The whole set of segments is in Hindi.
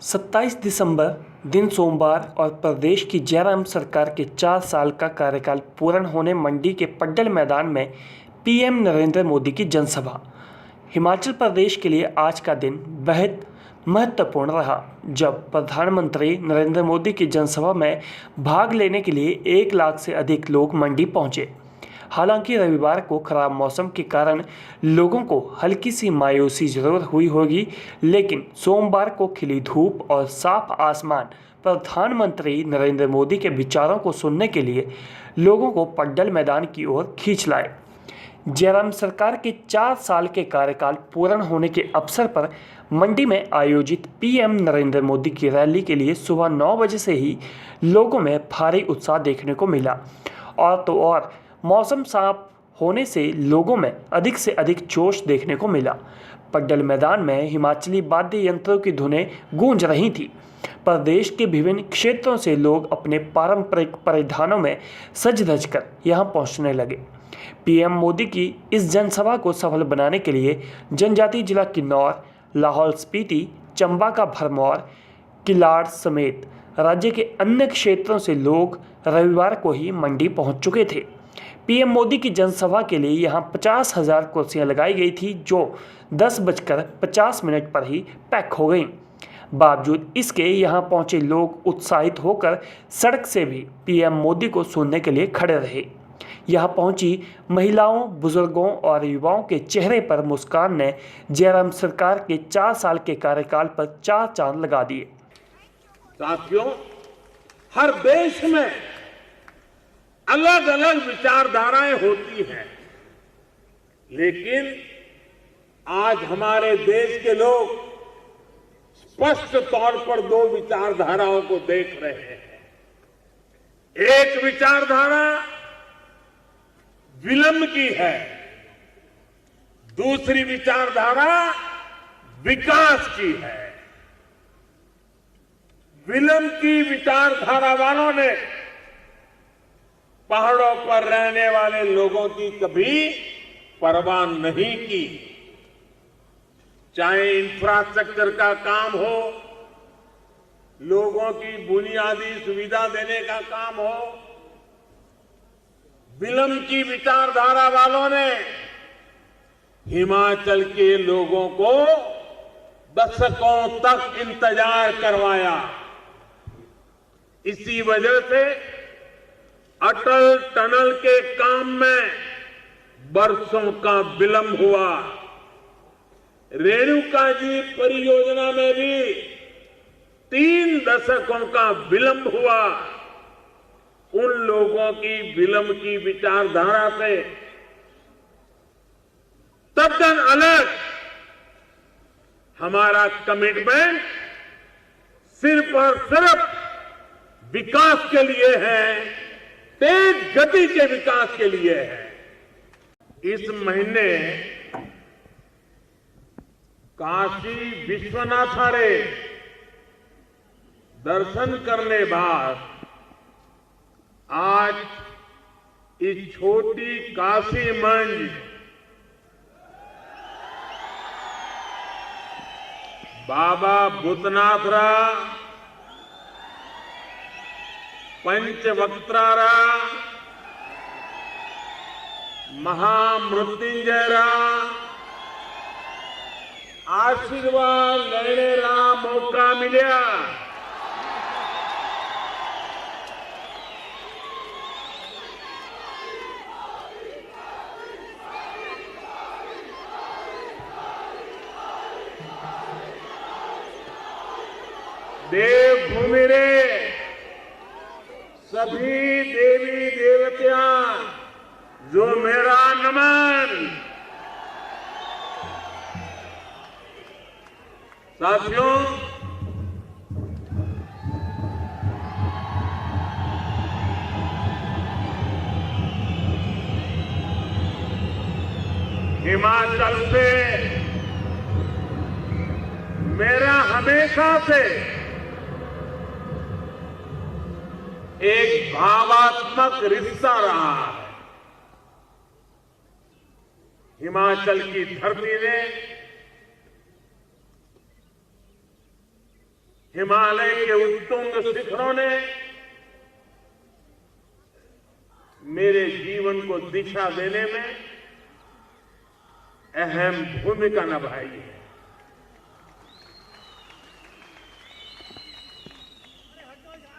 27 दिसंबर दिन सोमवार और प्रदेश की जयराम सरकार के 4 साल का कार्यकाल पूर्ण होने मंडी के पड्डल मैदान में पीएम नरेंद्र मोदी की जनसभा। हिमाचल प्रदेश के लिए आज का दिन बेहद महत्वपूर्ण रहा, जब प्रधानमंत्री नरेंद्र मोदी की जनसभा में भाग लेने के लिए 1 लाख से अधिक लोग मंडी पहुंचे। हालांकि रविवार को खराब मौसम के कारण लोगों को हल्की सी मायूसी जरूर हुई होगी, लेकिन सोमवार को खिली धूप और साफ आसमान प्रधानमंत्री नरेंद्र मोदी के विचारों को सुनने के लिए लोगों को पड्डल मैदान की ओर खींच लाए। जयराम सरकार के 4 साल के कार्यकाल पूर्ण होने के अवसर पर मंडी में आयोजित पीएम नरेंद्र मोदी की रैली के लिए सुबह 9 बजे से ही लोगों में भारी उत्साह देखने को मिला। और तो और मौसम साफ होने से लोगों में अधिक से अधिक जोश देखने को मिला। पड्डल मैदान में हिमाचली वाद्य यंत्रों की धुनें गूंज रही थी। प्रदेश के विभिन्न क्षेत्रों से लोग अपने पारंपरिक परिधानों में सज धज कर यहाँ पहुँचने लगे। पीएम मोदी की इस जनसभा को सफल बनाने के लिए जनजातीय जिला किन्नौर, लाहौल स्पीति, चंबा का भरमौर, किलाड़ समेत राज्य के अन्य क्षेत्रों से लोग रविवार को ही मंडी पहुंच चुके थे। पीएम मोदी की जनसभा के लिए यहां 50,000 कुर्सियां लगाई गई थी, जो 10:50 पर ही पैक हो गईं। बावजूद इसके यहां पहुंचे लोग उत्साहित होकर सड़क से भी पीएम मोदी को सुनने के लिए खड़े रहे। यहां पहुंची महिलाओं, बुजुर्गों और युवाओं के चेहरे पर मुस्कान ने जयराम सरकार के 4 साल के कार्यकाल पर 4 चांद लगा दिए। साथियों, हर देश में अलग अलग विचारधाराएं होती हैं, लेकिन आज हमारे देश के लोग स्पष्ट तौर पर 2 विचारधाराओं को देख रहे हैं। एक विचारधारा विलंब की है, दूसरी विचारधारा विकास की है। विलंब की विचारधारा वालों ने पहाड़ों पर रहने वाले लोगों की कभी परवाह नहीं की, चाहे इंफ्रास्ट्रक्चर का काम हो, लोगों की बुनियादी सुविधा देने का काम हो। विलंब की विचारधारा वालों ने हिमाचल के लोगों को दशकों तक इंतजार करवाया। इसी वजह से अटल टनल के काम में बरसों का विलंब हुआ। रेणुका जी परियोजना में भी 3 दशकों का विलंब हुआ। उन लोगों की विलंब की विचारधारा से तद्दन अलग हमारा कमिटमेंट सिर्फ और सिर्फ विकास के लिए है, तेज गति के विकास के लिए है। इस महीने काशी विश्वनाथ रे दर्शन करने बाद आज इस छोटी काशी मंच बाबा भूतनाथ पंचवक्त्रारा, महामृत्युंजय आशीर्वाद लेने का मौका मिला। देवभूमि रे सभी देवी देवता जो मेरा नमन। साथियों, हिमाचल से मेरा हमेशा से एक भावात्मक रिश्ता रहा है। हिमाचल की धरती ने हिमालय के उत्तुंग शिखरों ने मेरे जीवन को दिशा देने में अहम भूमिका निभाई है।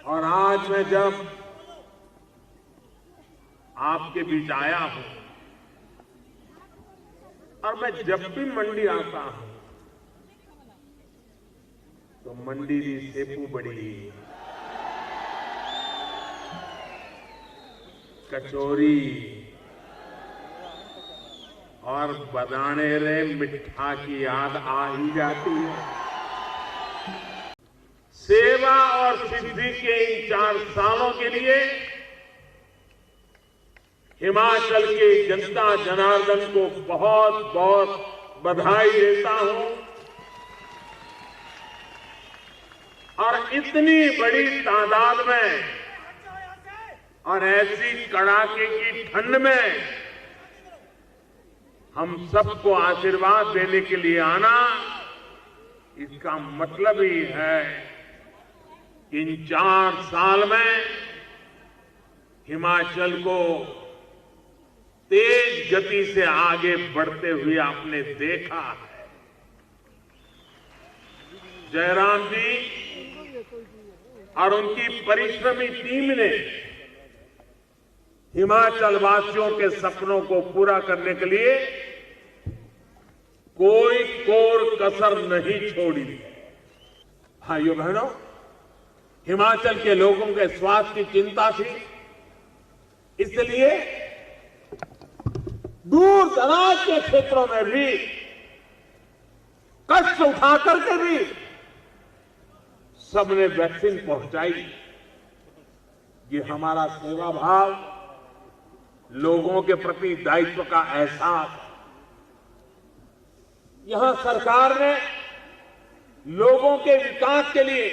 और आज मैं जब आपके बीच आया हूं और मैं जब भी मंडी आता हूं तो मंडी दी सेपू बड़ी, कचौरी और बदाने रे मिठा की याद आ ही जाती है। सेवा और सिद्धि के इन 4 सालों के लिए हिमाचल के जनता जनार्दन को बहुत बहुत बधाई देता हूं। और इतनी बड़ी तादाद में और ऐसी कड़ाके की ठंड में हम सबको आशीर्वाद देने के लिए आना, इसका मतलब ही है कि इन 4 साल में हिमाचल को तेज गति से आगे बढ़ते हुए आपने देखा है। जयराम जी और उनकी परिश्रमी टीम ने हिमाचल वासियों के सपनों को पूरा करने के लिए कोई कोर कसर नहीं छोड़ी। भाइयों बहनों, हिमाचल के लोगों के स्वास्थ्य की चिंता थी, इसलिए दूर दराज के क्षेत्रों में भी कष्ट उठा करके भी सबने वैक्सीन पहुंचाई। ये हमारा सेवा भाव, लोगों के प्रति दायित्व का एहसास। यहां सरकार ने लोगों के विकास के लिए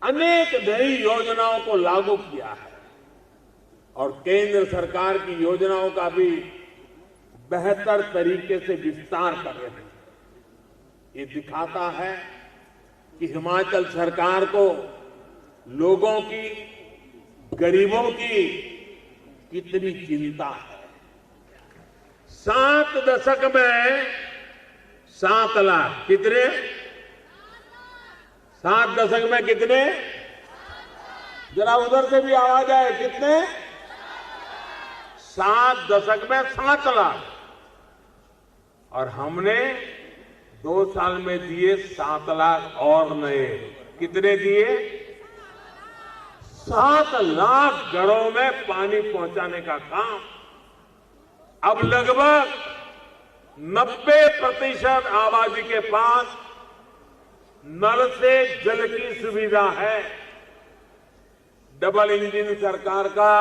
अनेक नई योजनाओं को लागू किया है और केंद्र सरकार की योजनाओं का भी बेहतर तरीके से विस्तार कर रहे हैं। ये दिखाता है कि हिमाचल सरकार को लोगों की, गरीबों की कितनी चिंता है। 7 दशक में 7 लाख, कितने? 7 दशक में कितने? जरा उधर से भी आवाज आए, कितने? 7 दशक में 7 लाख। और हमने 2 साल में दिए 7 लाख और नए। कितने दिए? 7 लाख घरों में पानी पहुंचाने का काम। अब लगभग 90% आबादी के पास नल से जल की सुविधा है। डबल इंजन सरकार का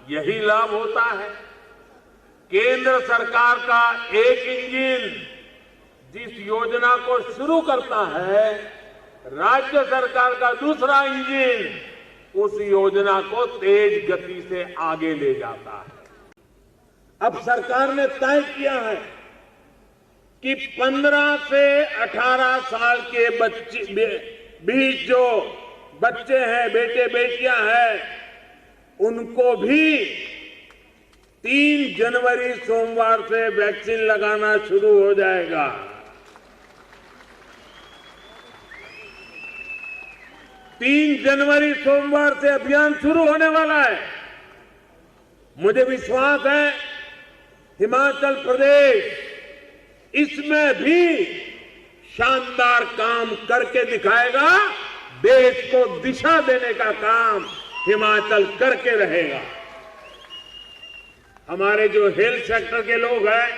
यही लाभ होता है। केंद्र सरकार का एक इंजन जिस योजना को शुरू करता है, राज्य सरकार का दूसरा इंजन उस योजना को तेज गति से आगे ले जाता है। अब सरकार ने तय किया है कि 15 से 18 साल के बीच जो बच्चे हैं, बेटे बेटियां हैं, उनको भी 3 जनवरी सोमवार से वैक्सीन लगाना शुरू हो जाएगा। तीन जनवरी सोमवार से अभियान शुरू होने वाला है। मुझे विश्वास है हिमाचल प्रदेश इसमें भी शानदार काम करके दिखाएगा। देश को दिशा देने का काम हिमाचल करके रहेगा। हमारे जो हेल्थ सेक्टर के लोग हैं,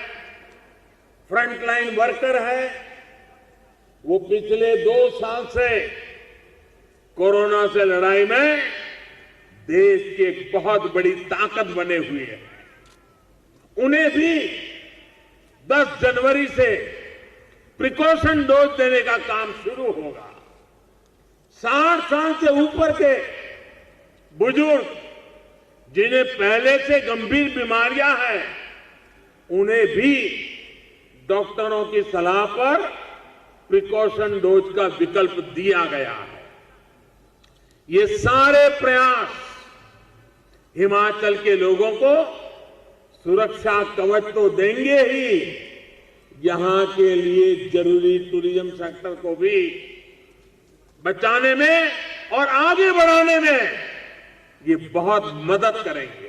फ्रंटलाइन वर्कर हैं, वो पिछले 2 साल से कोरोना से लड़ाई में देश की एक बहुत बड़ी ताकत बने हुए हैं। उन्हें भी 10 जनवरी से प्रिकॉशन डोज देने का काम शुरू होगा। 60 साल से ऊपर के बुजुर्ग जिन्हें पहले से गंभीर बीमारियां हैं, उन्हें भी डॉक्टरों की सलाह पर प्रिकॉशन डोज का विकल्प दिया गया है। ये सारे प्रयास हिमाचल के लोगों को सुरक्षा कवच तो देंगे ही, यहां के लिए जरूरी टूरिज्म सेक्टर को भी बचाने में और आगे बढ़ाने में ये बहुत मदद करेंगे।